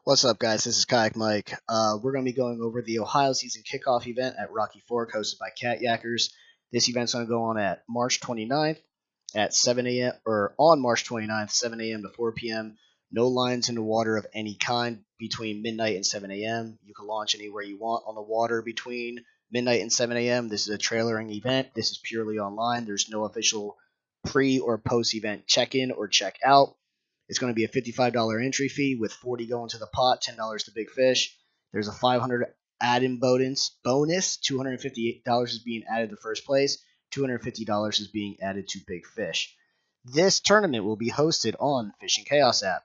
What's up, guys? This is Kayak Mike. We're going to be going over the Ohio season kickoff event at Rocky Fork, hosted by Cat Yackers. This event's going to go on at March 29th at 7 a.m. or on March 29th, 7 a.m. to 4 p.m. No lines in the water of any kind between midnight and 7 a.m. You can launch anywhere you want on the water between midnight and 7 a.m. This is a trailering event. This is purely online. There's no official pre or post event check in or check out. It's going to be a $55 entry fee with 40 going to the pot, $10 to Big Fish. There's a 500 add-in bonus. $258 is being added to first place. $250 is being added to Big Fish. This tournament will be hosted on Fishing Chaos app.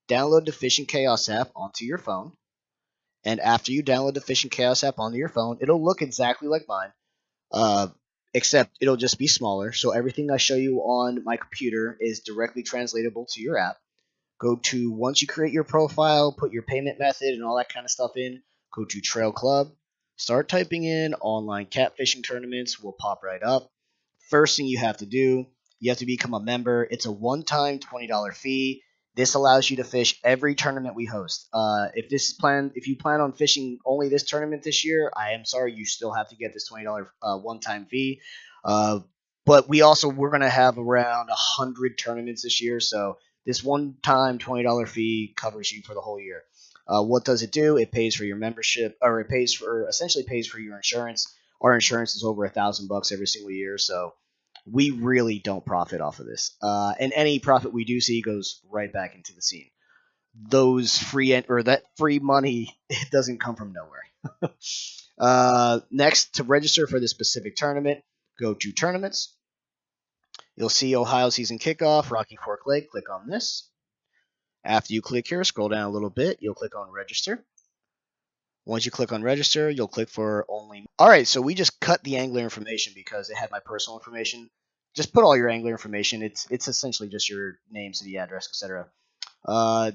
Download the Fishing Chaos app onto your phone, and after you download the Fishing Chaos app onto your phone, it'll look exactly like mine, uh, except it'll just be smaller. So everything I show you on my computer is directly translatable to your app. Go to, once you create your profile, put your payment method and all that kind of stuff in, go to Trail Club, start typing in online catfishing tournaments, will pop right up. First thing you have to do, you have to become a member. It's a one-time $20 fee. This allows you to fish every tournament we host. If you plan on fishing only this tournament this year, I am sorry, you still have to get this $20 one-time fee. But we're going to have around 100 tournaments this year, so this one-time $20 fee covers you for the whole year. What does it do? It pays for your membership, or it essentially pays for your insurance. Our insurance is over $1,000 every single year, so we really don't profit off of this. And any profit we do see goes right back into the scene. That free money, it doesn't come from nowhere. Next, to register for this specific tournament, go to tournaments. You'll see Ohio season kickoff, Rocky Fork Lake. Click on this. After you click here, scroll down a little bit. You'll click on register. Once you click on register, you'll click for only. All right, so we just cut the angler information because it had my personal information. Just put all your angler information. It's essentially just your name, city, address, etc.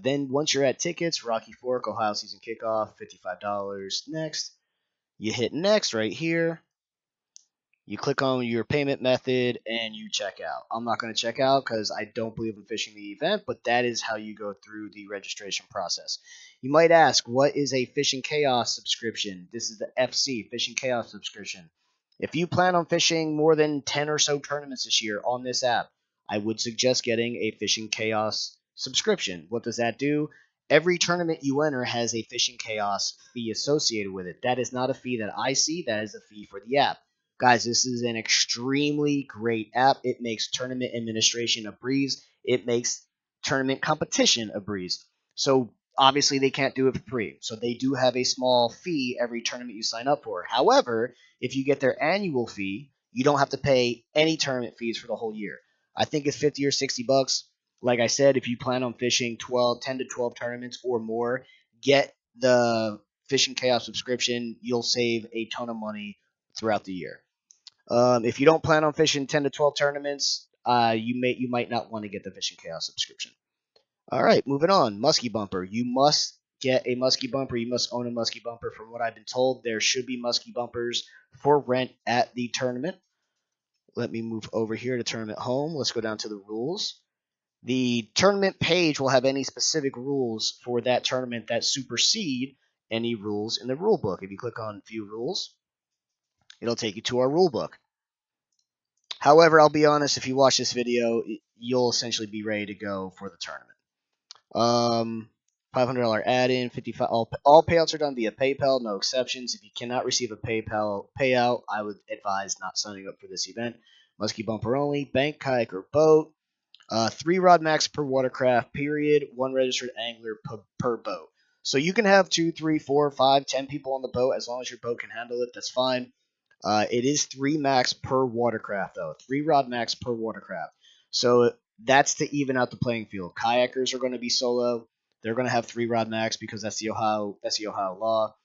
Then once you're at tickets, Rocky Fork, Ohio season kickoff, $55. Next, you hit next right here. You click on your payment method and you check out. I'm not going to check out because I don't believe in fishing the event, but that is how you go through the registration process. You might ask, what is a Fishing Chaos subscription? This is the FC, Fishing Chaos subscription. If you plan on fishing more than 10 or so tournaments this year on this app, I would suggest getting a Fishing Chaos subscription. What does that do? Every tournament you enter has a Fishing Chaos fee associated with it. That is not a fee that I see. That is a fee for the app. Guys, this is an extremely great app. It makes tournament administration a breeze. It makes tournament competition a breeze. So obviously they can't do it for free. So they do have a small fee every tournament you sign up for. However, if you get their annual fee, you don't have to pay any tournament fees for the whole year. I think it's 50 or 60 bucks. Like I said, if you plan on fishing 10 to 12 tournaments or more, get the Fishing Chaos subscription. You'll save a ton of money throughout the year. If you don't plan on fishing 10 to 12 tournaments, you might not want to get the Fishing Chaos subscription. All right, moving on. Muskie bumper. You must get a muskie bumper. You must own a muskie bumper. From what I've been told, there should be muskie bumpers for rent at the tournament. Let me move over here to tournament home. Let's go down to the rules. The tournament page will have any specific rules for that tournament that supersede any rules in the rule book. If you click on View Rules, it'll take you to our rule book. However, I'll be honest, if you watch this video, you'll essentially be ready to go for the tournament. $500 add-in, 55. All payouts are done via PayPal, no exceptions. If you cannot receive a PayPal payout, I would advise not signing up for this event. Muskie bumper only, bank, kayak, or boat. 3 rod max per watercraft, period. 1 registered angler per boat. So you can have 2, 3, 4, 5, 10 people on the boat as long as your boat can handle it. That's fine. It is 3 max per watercraft, though. 3 rod max per watercraft. So that's to even out the playing field. Kayakers are going to be solo. They're going to have 3 rod max because that's the Ohio law.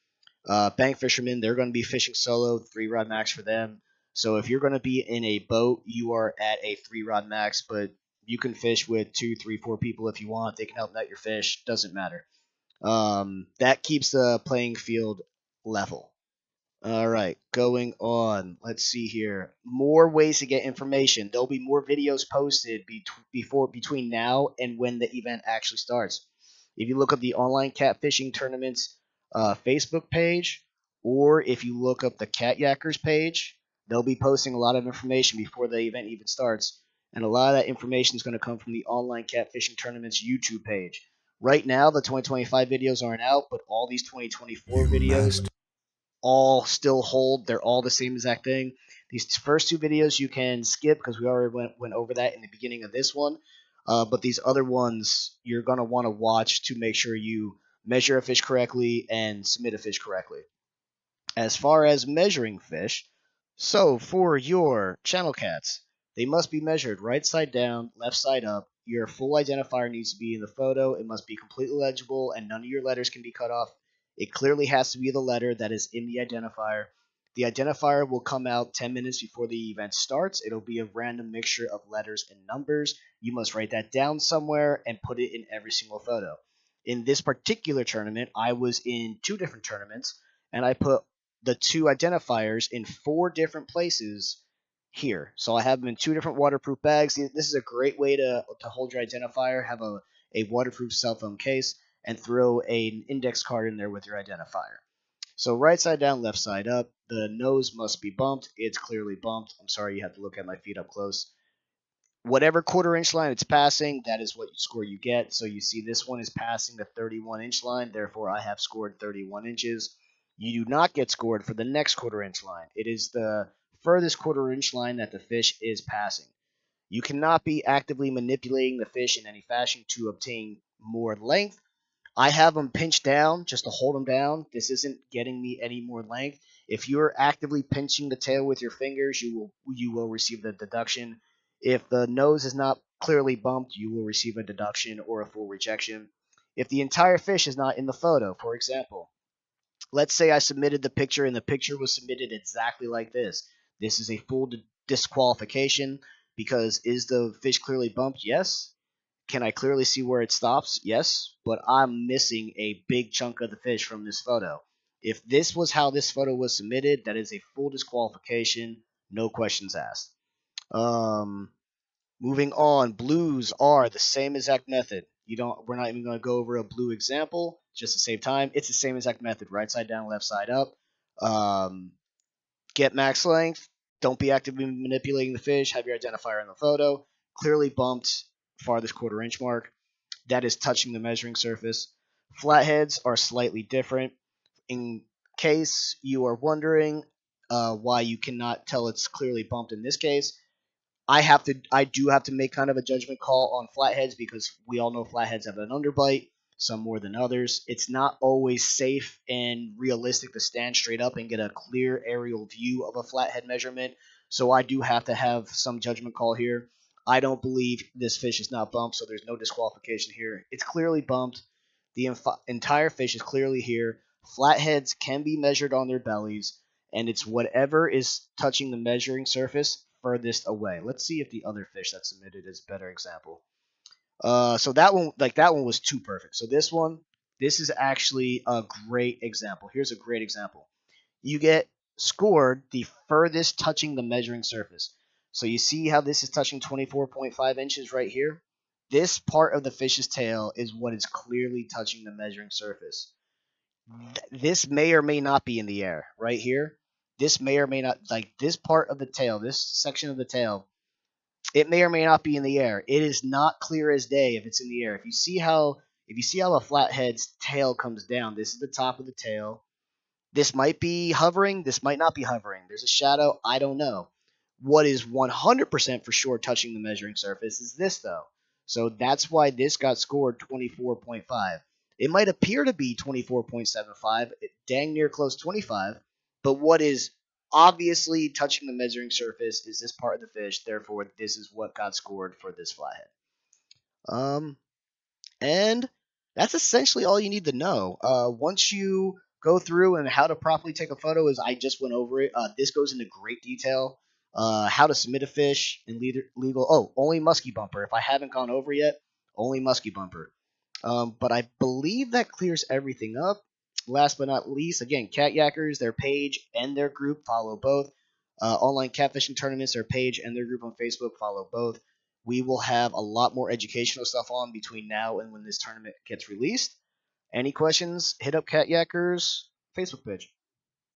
Bank fishermen, they're going to be fishing solo, 3 rod max for them. So if you're going to be in a boat, you are at a 3 rod max, but you can fish with 2, 3, 4 people if you want. They can help net your fish. Doesn't matter. That keeps the playing field level. All right, going on. Let's see here. More ways to get information. There'll be more videos posted between now and when the event actually starts. If you look up the online catfishing tournaments Facebook page, or if you look up the Cat Yackers page, they'll be posting a lot of information before the event even starts. And a lot of that information is going to come from the online catfishing tournaments YouTube page. Right now, the 2025 videos aren't out, but all these 2024 videos all still hold. They're all the same exact thing. These first two videos you can skip because we already went over that in the beginning of this one. But these other ones you're going to want to watch to make sure you measure a fish correctly and submit a fish correctly. As far as measuring fish, so for your channel cats, they must be measured right side down, left side up. Your full identifier needs to be in the photo. It must be completely legible and none of your letters can be cut off. It clearly has to be the letter that is in the identifier. The identifier will come out 10 minutes before the event starts. It'll be a random mixture of letters and numbers. You must write that down somewhere and put it in every single photo. In this particular tournament, I was in 2 different tournaments, and I put the 2 identifiers in 4 different places here. So I have them in 2 different waterproof bags. This is a great way to hold your identifier. Have a waterproof cell phone case and throw an index card in there with your identifier. So right side down, left side up. The nose must be bumped. It's clearly bumped. I'm sorry you have to look at my feet up close. Whatever quarter-inch line it's passing, that is what score you get. So you see this one is passing the 31-inch line, therefore I have scored 31 inches. You do not get scored for the next quarter-inch line. It is the furthest quarter-inch line that the fish is passing. You cannot be actively manipulating the fish in any fashion to obtain more length. I have them pinched down just to hold them down. This isn't getting me any more length. If you're actively pinching the tail with your fingers, you will receive the deduction. If the nose is not clearly bumped, you will receive a deduction or a full rejection. If the entire fish is not in the photo, for example, let's say I submitted the picture and the picture was submitted exactly like this. This is a full disqualification because is the fish clearly bumped? Yes. Can I clearly see where it stops? Yes, but I'm missing a big chunk of the fish from this photo. If this was how this photo was submitted, that is a full disqualification, no questions asked. Moving on, blues are the same exact method. We're not even going to go over a blue example just to save time. It's the same exact method, right side down, left side up. Get max length. Don't be actively manipulating the fish. Have your identifier in the photo. Clearly bumped farthest quarter-inch mark. That is touching the measuring surface. Flatheads are slightly different. In case you are wondering why you cannot tell it's clearly bumped in this case, I do have to make kind of a judgment call on flatheads because we all know flatheads have an underbite, some more than others. It's not always safe and realistic to stand straight up and get a clear aerial view of a flathead measurement. So I do have to have some judgment call here. I don't believe this fish is not bumped, so there's no disqualification here. It's clearly bumped. The entire fish is clearly here. Flatheads can be measured on their bellies, and it's whatever is touching the measuring surface furthest away. Let's see if the other fish that's submitted is a better example. So that one was too perfect. So this is actually a great example. Here's a great example. You get scored the furthest touching the measuring surface. So you see how this is touching 24.5 inches right here? This part of the fish's tail is what is clearly touching the measuring surface. This may or may not be in the air right here. This may or may not, like this part of the tail, this section of the tail, it may or may not be in the air. It is not clear as day if it's in the air. If you see how a flathead's tail comes down, this is the top of the tail. This might be hovering, this might not be hovering. There's a shadow, I don't know. What is 100% for sure touching the measuring surface is this, though. So that's why this got scored 24.5. It might appear to be 24.75, dang near close 25, but what is obviously touching the measuring surface is this part of the fish. Therefore, this is what got scored for this flathead. And that's essentially all you need to know. Once you go through and how to properly take a photo, is I just went over it. This goes into great detail. How to submit a fish and legal. Oh, only musky bumper. If I haven't gone over yet, only musky bumper. But I believe that clears everything up. Last but not least, again, Cat Yackers, their page and their group follow both. Online catfishing tournaments, their page and their group on Facebook follow both. We will have a lot more educational stuff on between now and when this tournament gets released. Any questions? Hit up Cat Yakker's Facebook page.